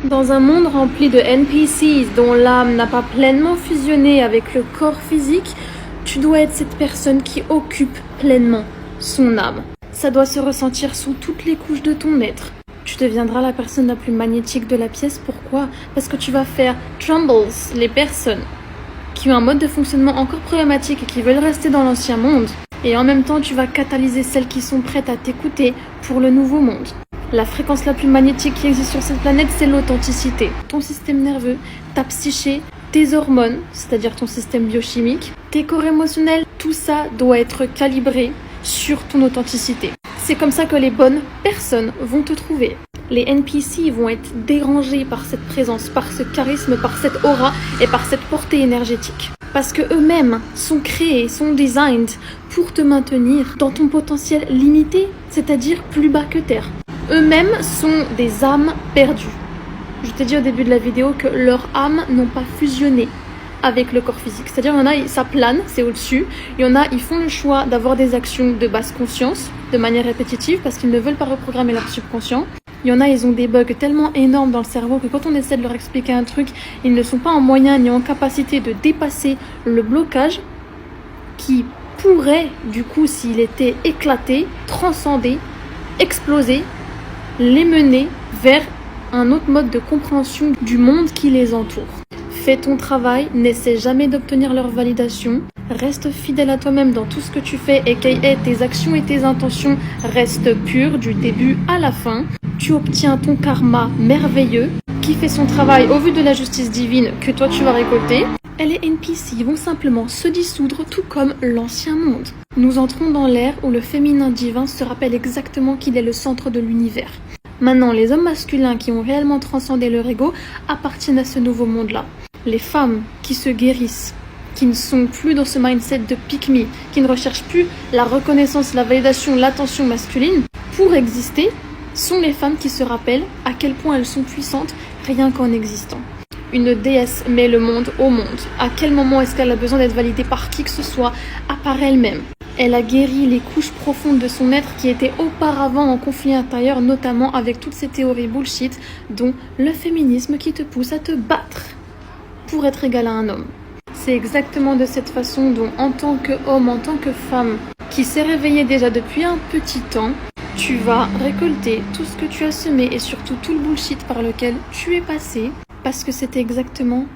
Dans un monde rempli de NPCs dont l'âme n'a pas pleinement fusionné avec le corps physique, tu dois être cette personne qui occupe pleinement son âme. Ça doit se ressentir sous toutes les couches de ton être. Tu deviendras la personne la plus magnétique de la pièce. Pourquoi? Parce que tu vas faire trumbles les personnes qui ont un mode de fonctionnement encore problématique et qui veulent rester dans l'ancien monde. Et en même temps, tu vas catalyser celles qui sont prêtes à t'écouter pour le nouveau monde. La fréquence la plus magnétique qui existe sur cette planète, c'est l'authenticité. Ton système nerveux, ta psyché, tes hormones, c'est-à-dire ton système biochimique, tes corps émotionnels, tout ça doit être calibré sur ton authenticité. C'est comme ça que les bonnes personnes vont te trouver. Les NPC vont être dérangés par cette présence, par ce charisme, par cette aura et par cette portée énergétique. Parce que eux-mêmes sont créés, sont designed pour te maintenir dans ton potentiel limité, c'est-à-dire plus bas que terre. Eux-mêmes sont des âmes perdues. Je t'ai dit au début de la vidéo que leurs âmes n'ont pas fusionné avec le corps physique. C'est-à-dire, il y en a, ça plane, c'est au-dessus. Il y en a, ils font le choix d'avoir des actions de basse conscience, de manière répétitive, parce qu'ils ne veulent pas reprogrammer leur subconscient. Il y en a, ils ont des bugs tellement énormes dans le cerveau que quand on essaie de leur expliquer un truc, ils ne sont pas en moyen ni en capacité de dépasser le blocage qui pourrait, du coup, s'il était éclaté, transcender, exploser, les mener vers un autre mode de compréhension du monde qui les entoure. Fais ton travail, n'essaie jamais d'obtenir leur validation, reste fidèle à toi-même dans tout ce que tu fais et tes actions et tes intentions restent pures du début à la fin. Tu obtiens ton karma merveilleux qui fait son travail au vu de la justice divine que toi tu vas récolter. Et les NPC vont simplement se dissoudre tout comme l'ancien monde. Nous entrons dans l'ère où le féminin divin se rappelle exactement qu'il est le centre de l'univers. Maintenant, les hommes masculins qui ont réellement transcendé leur ego appartiennent à ce nouveau monde-là. Les femmes qui se guérissent, qui ne sont plus dans ce mindset de pick me, qui ne recherchent plus la reconnaissance, la validation, l'attention masculine, pour exister, sont les femmes qui se rappellent à quel point elles sont puissantes rien qu'en existant. Une déesse met le monde au monde. À quel moment est-ce qu'elle a besoin d'être validée par qui que ce soit, à part elle-même? Elle a guéri les couches profondes de son être qui étaient auparavant en conflit intérieur, notamment avec toutes ces théories bullshit, dont le féminisme qui te pousse à te battre pour être égal à un homme. C'est exactement de cette façon dont, en tant qu'homme, en tant que femme, qui s'est réveillée déjà depuis un petit temps, tu vas récolter tout ce que tu as semé et surtout tout le bullshit par lequel tu es passé, parce que c'était exactement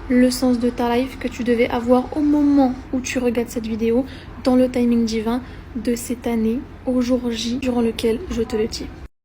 le sens de ta life que tu devais avoir au moment où tu regardes cette vidéo, dans le timing divin de cette année, au jour J, durant lequel je te le dis.